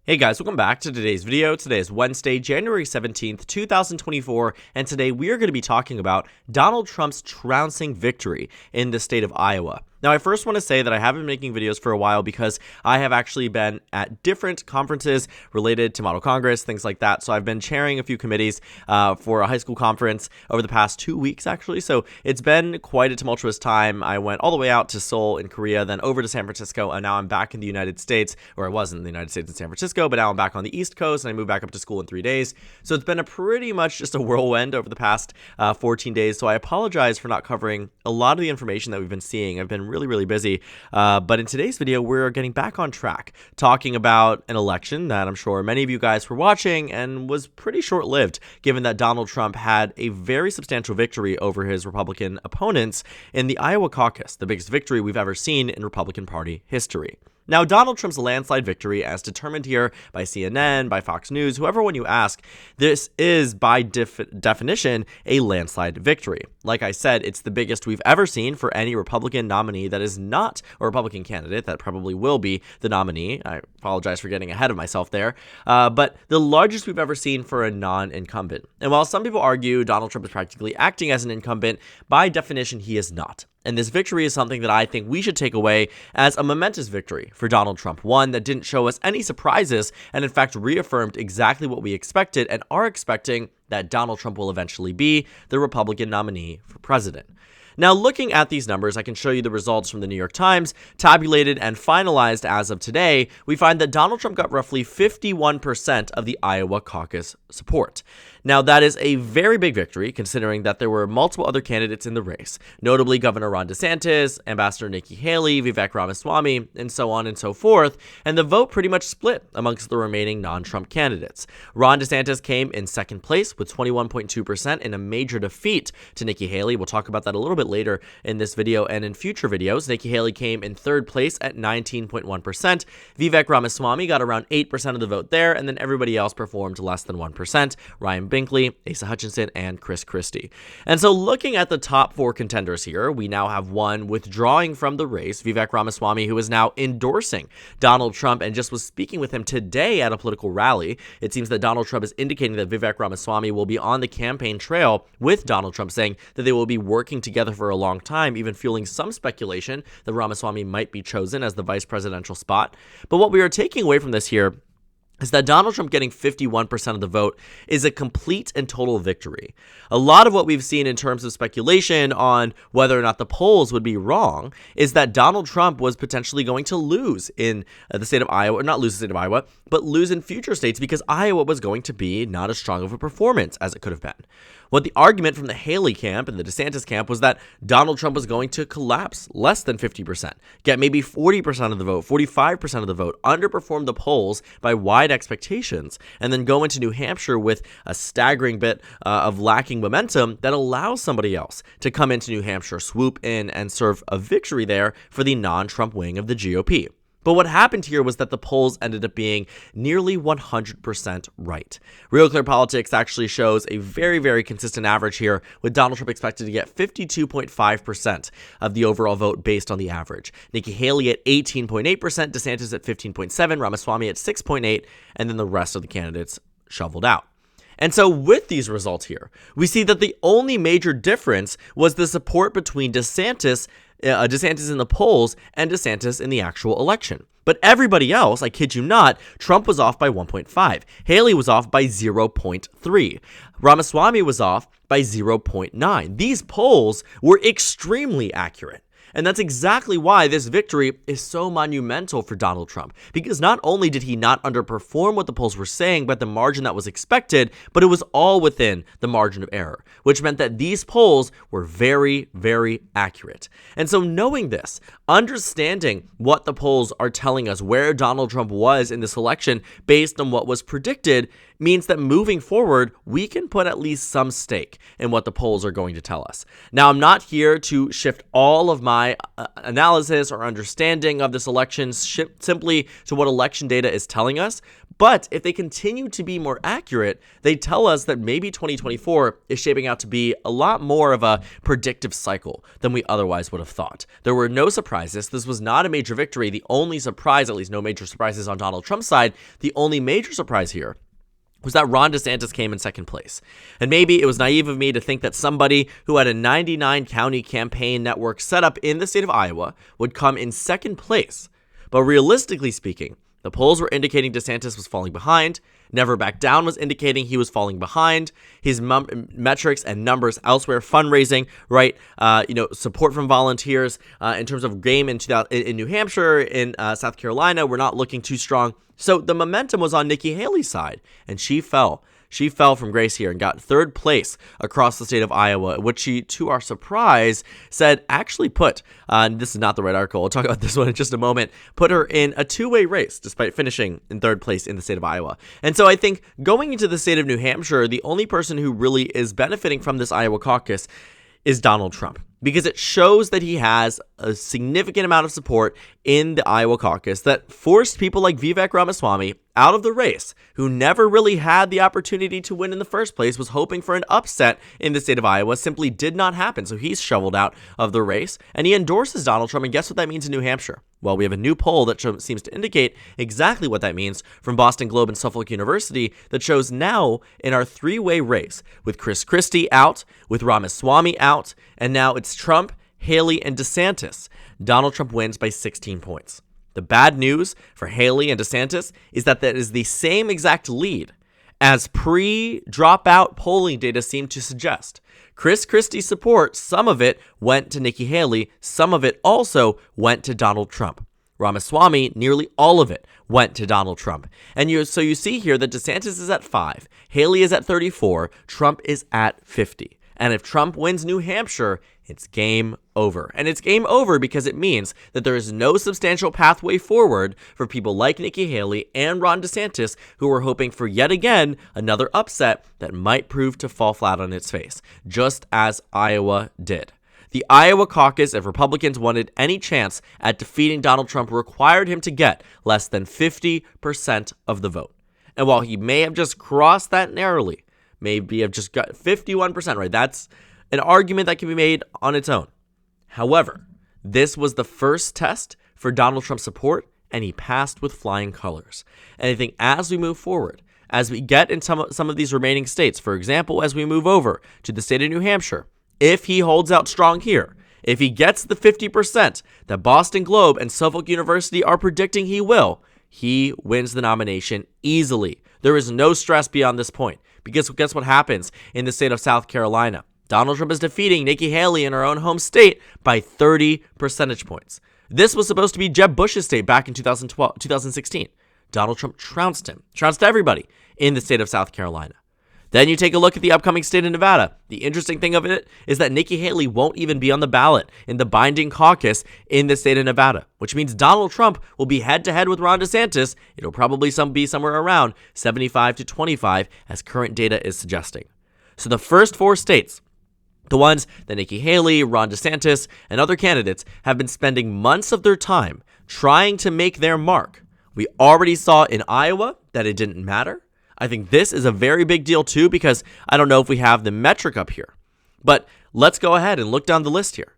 Hey guys, welcome back to today's video. Today is Wednesday, January 17th, 2024, and today we are going to be talking about Donald Trump's trouncing victory in the state of Iowa. Now, I first want to say that I have been making videos for a while because I have actually been at different conferences related to Model Congress, things like that. So I've been chairing a few committees for a high school conference over the past 2 weeks, actually. So it's been quite a tumultuous time. I went all the way out to Seoul in Korea, then over to San Francisco, and now I'm back in the United States, or I was in the United States in San Francisco, but now I'm back on the East Coast, and I moved back up to school in 3 days. So it's been a pretty much just a whirlwind over the past 14 days. So I apologize for not covering a lot of the information that we've been seeing. I've been really busy. But in today's video, we're getting back on track, talking about an election that I'm sure many of you guys were watching and was pretty short-lived, given that Donald Trump had a very substantial victory over his Republican opponents in the Iowa caucus, the biggest victory we've ever seen in Republican Party history. Now, Donald Trump's landslide victory, as determined here by CNN, by Fox News, whoever one you ask, this is by definition a landslide victory. Like I said, it's the biggest we've ever seen for any Republican nominee that is not, or Republican candidate that probably will be the nominee. I apologize for getting ahead of myself there, but the largest we've ever seen for a non-incumbent. And while some people argue Donald Trump is practically acting as an incumbent, by definition, he is not. And this victory is something that I think we should take away as a momentous victory for Donald Trump, one that didn't show us any surprises and in fact reaffirmed exactly what we expected and are expecting, that Donald Trump will eventually be the Republican nominee for president. Now, looking at these numbers, I can show you the results from the New York Times, tabulated and finalized as of today. We find that Donald Trump got roughly 51% of the Iowa caucus support. Now, that is a very big victory, considering that there were multiple other candidates in the race, notably Governor Ron DeSantis, Ambassador Nikki Haley, Vivek Ramaswamy, and so on and so forth, and the vote pretty much split amongst the remaining non-Trump candidates. Ron DeSantis came in second place with 21.2% in a major defeat to Nikki Haley. We'll talk about that a little bit later in this video and in future videos. Nikki Haley came in third place at 19.1%. Vivek Ramaswamy got around 8% of the vote there, and then everybody else performed less than 1%. Ryan Binkley, Asa Hutchinson, and Chris Christie. And so looking at the top four contenders here, we now have one withdrawing from the race, Vivek Ramaswamy, who is now endorsing Donald Trump and just was speaking with him today at a political rally. It seems that Donald Trump is indicating that Vivek Ramaswamy will be on the campaign trail with Donald Trump, saying that they will be working together for a long time, even fueling some speculation that Ramaswamy might be chosen as the vice presidential spot. But what we are taking away from this here is that Donald Trump getting 51% of the vote is a complete and total victory. A lot of what we've seen in terms of speculation on whether or not the polls would be wrong is that Donald Trump was potentially going to lose in the state of Iowa, or not lose the state of Iowa, but lose in future states because Iowa was going to be not as strong of a performance as it could have been. What the argument from the Haley camp and the DeSantis camp was that Donald Trump was going to collapse less than 50%, get maybe 40% of the vote, 45% of the vote, underperform the polls by wide expectations, and then go into New Hampshire with a staggering bit of lacking momentum that allows somebody else to come into New Hampshire, swoop in, and serve a victory there for the non-Trump wing of the GOP. But what happened here was that the polls ended up being nearly 100% right. Real Clear Politics actually shows a very consistent average here, with Donald Trump expected to get 52.5% of the overall vote based on the average. Nikki Haley at 18.8%, DeSantis at 15.7%, Ramaswamy at 6.8%, and then the rest of the candidates shoveled out. And so with these results here, we see that the only major difference was the support between DeSantis in the polls and DeSantis in the actual election. But everybody else, I kid you not, Trump was off by 1.5. Haley was off by 0.3. Ramaswamy was off by 0.9. These polls were extremely accurate. And that's exactly why this victory is so monumental for Donald Trump. Because not only did he not underperform what the polls were saying by the margin that was expected, but it was all within the margin of error, which meant that these polls were very accurate. And so knowing this, understanding what the polls are telling us, where Donald Trump was in this election based on what was predicted, means that moving forward, we can put at least some stake in what the polls are going to tell us. Now, I'm not here to shift all of my my analysis or understanding of this election simply to what election data is telling us. But if they continue to be more accurate, they tell us that maybe 2024 is shaping out to be a lot more of a predictive cycle than we otherwise would have thought. There were no surprises. This was not a major victory. The only surprise, at least no major surprises on Donald Trump's side, the only major surprise here was that Ron DeSantis came in second place. And maybe it was naive of me to think that somebody who had a 99 county campaign network set up in the state of Iowa would come in second place. But realistically speaking, the polls were indicating DeSantis was falling behind. Never Back Down was indicating he was falling behind. His metrics and numbers elsewhere, fundraising, right? Support from volunteers in terms of game in New Hampshire, in South Carolina, were not looking too strong. So the momentum was on Nikki Haley's side, and she fell. She fell from grace here and got third place across the state of Iowa, which she, to our surprise, said actually put, this is not the right article, we'll talk about this one in just a moment, put her in a two-way race despite finishing in third place in the state of Iowa. And so I think going into the state of New Hampshire, the only person who really is benefiting from this Iowa caucus is Donald Trump, because it shows that he has a significant amount of support in the Iowa caucus that forced people like Vivek Ramaswamy out of the race, who never really had the opportunity to win in the first place, was hoping for an upset in the state of Iowa, simply did not happen. So he's shoveled out of the race, and he endorses Donald Trump. And guess what that means in New Hampshire? Well, we have a new poll that seems to indicate exactly what that means from Boston Globe and Suffolk University that shows now in our three-way race, with Chris Christie out, with Ramaswamy out, and now it's Trump, Haley, and DeSantis, Donald Trump wins by 16 points. The bad news for Haley and DeSantis is that is the same exact lead as pre-dropout polling data seem to suggest. Chris Christie's support, some of it went to Nikki Haley, some of it also went to Donald Trump. Ramaswamy, nearly all of it went to Donald Trump. And so you see here that DeSantis is at 5, Haley is at 34, Trump is at 50. And if Trump wins New Hampshire, it's game over. And it's game over because it means that there is no substantial pathway forward for people like Nikki Haley and Ron DeSantis, who are hoping for yet again another upset that might prove to fall flat on its face, just as Iowa did. The Iowa caucus, if Republicans wanted any chance at defeating Donald Trump, required him to get less than 50% of the vote. And while he may have just crossed that narrowly, maybe have just got 51%, right? That's an argument that can be made on its own. However, this was the first test for Donald Trump's support, and he passed with flying colors. And I think as we move forward, as we get in some of these remaining states, for example, as we move over to the state of New Hampshire, if he holds out strong here, if he gets the 50% that Boston Globe and Suffolk University are predicting he will, he wins the nomination easily. There is no stress beyond this point. Because guess what happens in the state of South Carolina? Donald Trump is defeating Nikki Haley in her own home state by 30 percentage points. This was supposed to be Jeb Bush's state back in 2016. Donald Trump trounced everybody in the state of South Carolina. Then you take a look at the upcoming state of Nevada. The interesting thing of it is that Nikki Haley won't even be on the ballot in the binding caucus in the state of Nevada, which means Donald Trump will be head-to-head with Ron DeSantis. It'll probably be somewhere around 75 to 25, as current data is suggesting. So the first 4 states, the ones that Nikki Haley, Ron DeSantis, and other candidates have been spending months of their time trying to make their mark. We already saw in Iowa that it didn't matter. I think this is a very big deal too, because I don't know if we have the metric up here. But let's go ahead and look down the list here.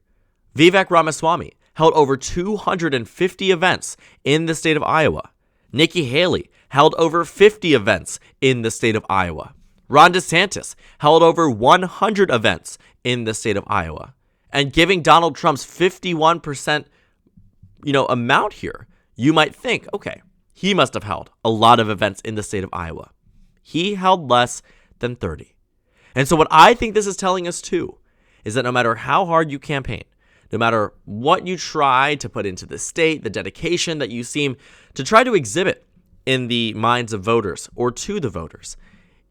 Vivek Ramaswamy held over 250 events in the state of Iowa. Nikki Haley held over 50 events in the state of Iowa. Ron DeSantis held over 100 events in the state of Iowa. And giving Donald Trump's 51% amount here, you might think, okay, he must have held a lot of events in the state of Iowa. He held less than 30. And so what I think this is telling us too is that no matter how hard you campaign, no matter what you try to put into the state, the dedication that you seem to try to exhibit in the minds of voters or to the voters,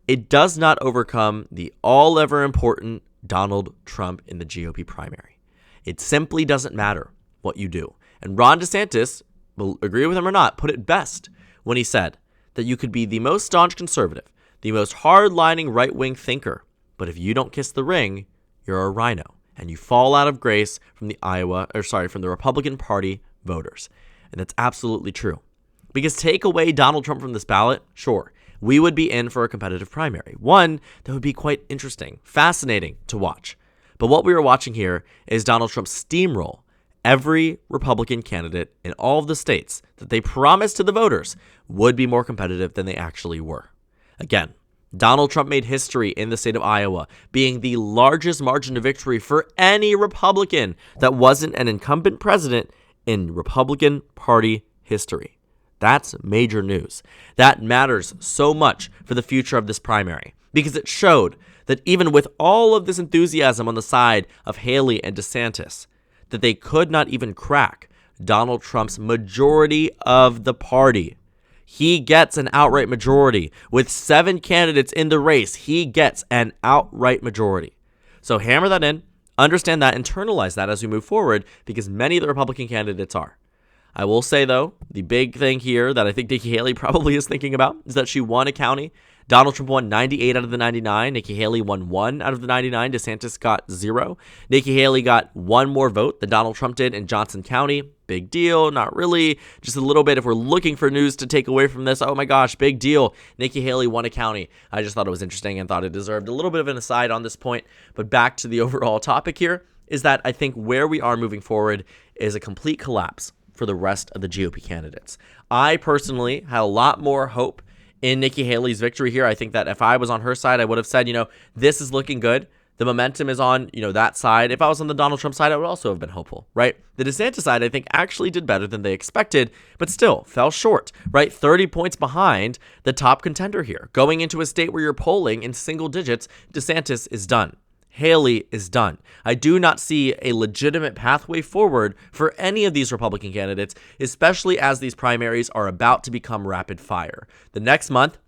it does not overcome the all-ever important Donald Trump in the GOP primary. It simply doesn't matter what you do. And Ron DeSantis, will agree with him or not, put it best when he said that you could be the most staunch conservative, the most hard-lining right-wing thinker, but if you don't kiss the ring, you're a rhino. and you fall out of grace from the from the Republican Party voters. And that's absolutely true. Because take away Donald Trump from this ballot, sure, we would be in for a competitive primary. One that would be quite interesting, fascinating to watch. But what we are watching here is Donald Trump steamroll every Republican candidate in all of the states that they promised to the voters would be more competitive than they actually were. Again, Donald Trump made history in the state of Iowa, being the largest margin of victory for any Republican that wasn't an incumbent president in Republican Party history. That's major news. That matters so much for the future of this primary because it showed that even with all of this enthusiasm on the side of Haley and DeSantis, that they could not even crack Donald Trump's majority of the party. He gets an outright majority. With 7 candidates in the race, he gets an outright majority. So hammer that in, understand that, internalize that as we move forward, because many of the Republican candidates are. I will say, though, the big thing here that I think Nikki Haley probably is thinking about is that she won a county. Donald Trump won 98 out of the 99. Nikki Haley won 1 out of the 99. DeSantis got 0. Nikki Haley got 1 more vote than Donald Trump did in Johnson County. Big deal. Not really. Just a little bit. If we're looking for news to take away from this, oh my gosh, big deal. Nikki Haley won a county. I just thought it was interesting and thought it deserved a little bit of an aside on this point. But back to the overall topic here is that I think where we are moving forward is a complete collapse for the rest of the GOP candidates. I personally had a lot more hope in Nikki Haley's victory here. I think that if I was on her side, I would have said, this is looking good. The momentum is on, that side. If I was on the Donald Trump side, I would also have been hopeful, right? The DeSantis side, I think, actually did better than they expected, but still fell short, right? 30 points behind the top contender here. Going into a state where you're polling in single digits, DeSantis is done. Haley is done. I do not see a legitimate pathway forward for any of these Republican candidates, especially as these primaries are about to become rapid fire. The next month,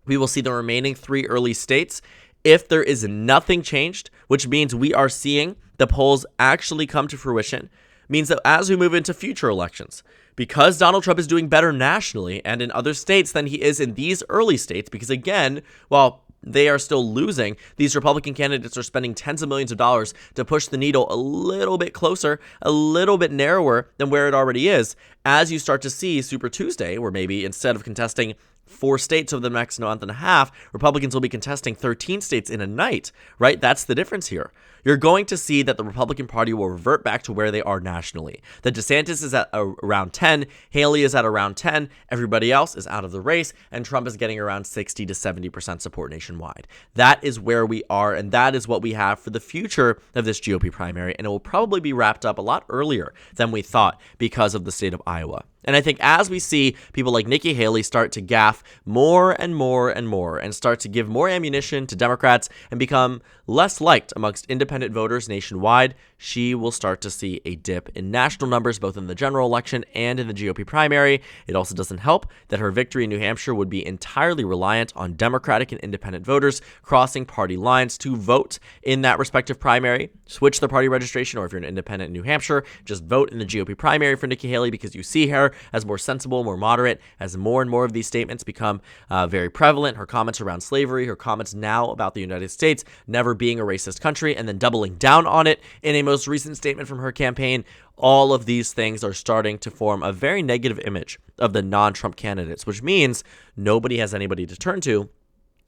we will see the remaining 3 early states. If there is nothing changed, which means we are seeing the polls actually come to fruition, means that as we move into future elections, because Donald Trump is doing better nationally and in other states than he is in these early states, because again, while they are still losing, these Republican candidates are spending tens of millions of dollars to push the needle a little bit closer, a little bit narrower than where it already is. As you start to see Super Tuesday, where maybe instead of contesting 4 states over the next month and a half, Republicans will be contesting 13 states in a night, right? That's the difference here. You're going to see that the Republican Party will revert back to where they are nationally. That DeSantis is at around 10, Haley is at around 10, everybody else is out of the race, and Trump is getting around 60 to 70% support nationwide. That is where we are, and that is what we have for the future of this GOP primary, and it will probably be wrapped up a lot earlier than we thought because of the state of Iowa. And I think as we see people like Nikki Haley start to gaffe more and more and more and start to give more ammunition to Democrats and become less liked amongst independent voters nationwide, she will start to see a dip in national numbers, both in the general election and in the GOP primary. It also doesn't help that her victory in New Hampshire would be entirely reliant on Democratic and independent voters crossing party lines to vote in that respective primary. Switch the party registration, or if you're an independent in New Hampshire, just vote in the GOP primary for Nikki Haley because you see her as more sensible, more moderate, as more and more of these statements become very prevalent. Her comments around slavery, her comments now about the United States never being a racist country, and then doubling down on it in a most recent statement from her campaign. All of these things are starting to form a very negative image of the non-Trump candidates, which means nobody has anybody to turn to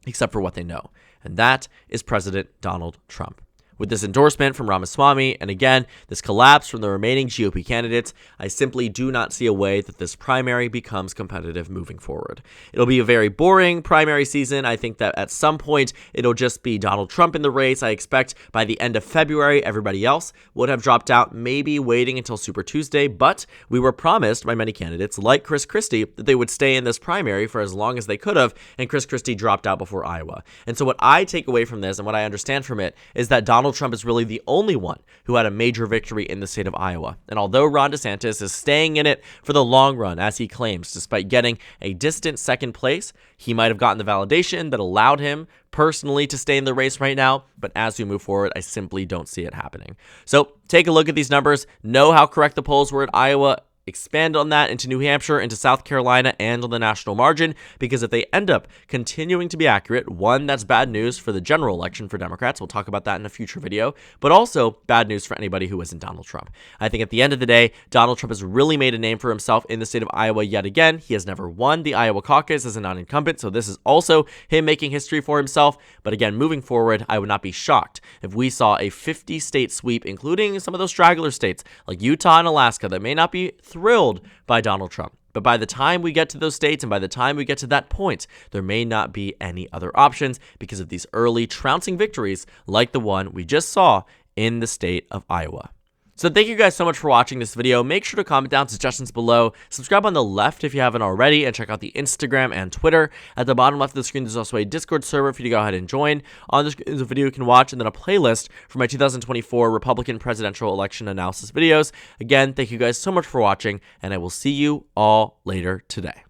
except for what they know, and that is President Donald Trump. With this endorsement from Ramaswamy, and again, this collapse from the remaining GOP candidates, I simply do not see a way that this primary becomes competitive moving forward. It'll be a very boring primary season. I think that at some point, it'll just be Donald Trump in the race. I expect by the end of February, everybody else would have dropped out, maybe waiting until Super Tuesday, but we were promised by many candidates, like Chris Christie, that they would stay in this primary for as long as they could have, and Chris Christie dropped out before Iowa. And so what I take away from this, and what I understand from it, is that Donald Trump is really the only one who had a major victory in the state of Iowa. And although Ron DeSantis is staying in it for the long run, as he claims, despite getting a distant second place, he might have gotten the validation that allowed him personally to stay in the race right now. But as we move forward, I simply don't see it happening. So take a look at these numbers, know how correct the polls were at Iowa. expand on that into New Hampshire, into South Carolina, and on the national margin, because if they end up continuing to be accurate, one, that's bad news for the general election for Democrats. We'll talk about that in a future video, but also bad news for anybody who isn't Donald Trump. I think at the end of the day, Donald Trump has really made a name for himself in the state of Iowa yet again. He has never won the Iowa caucus as a non-incumbent, so this is also him making history for himself. But again, moving forward, I would not be shocked if we saw a 50-state sweep, including some of those straggler states like Utah and Alaska that may not be thrilled by Donald Trump. But by the time we get to those states and by the time we get to that point, there may not be any other options because of these early trouncing victories like the one we just saw in the state of Iowa. So thank you guys so much for watching this video. Make sure to comment down suggestions below. Subscribe on the left if you haven't already, and check out the Instagram and Twitter. At the bottom left of the screen, there's also a Discord server for you to go ahead and join. On the screen, there's a video you can watch, and then a playlist for my 2024 Republican presidential election analysis videos. Again, thank you guys so much for watching, and I will see you all later today.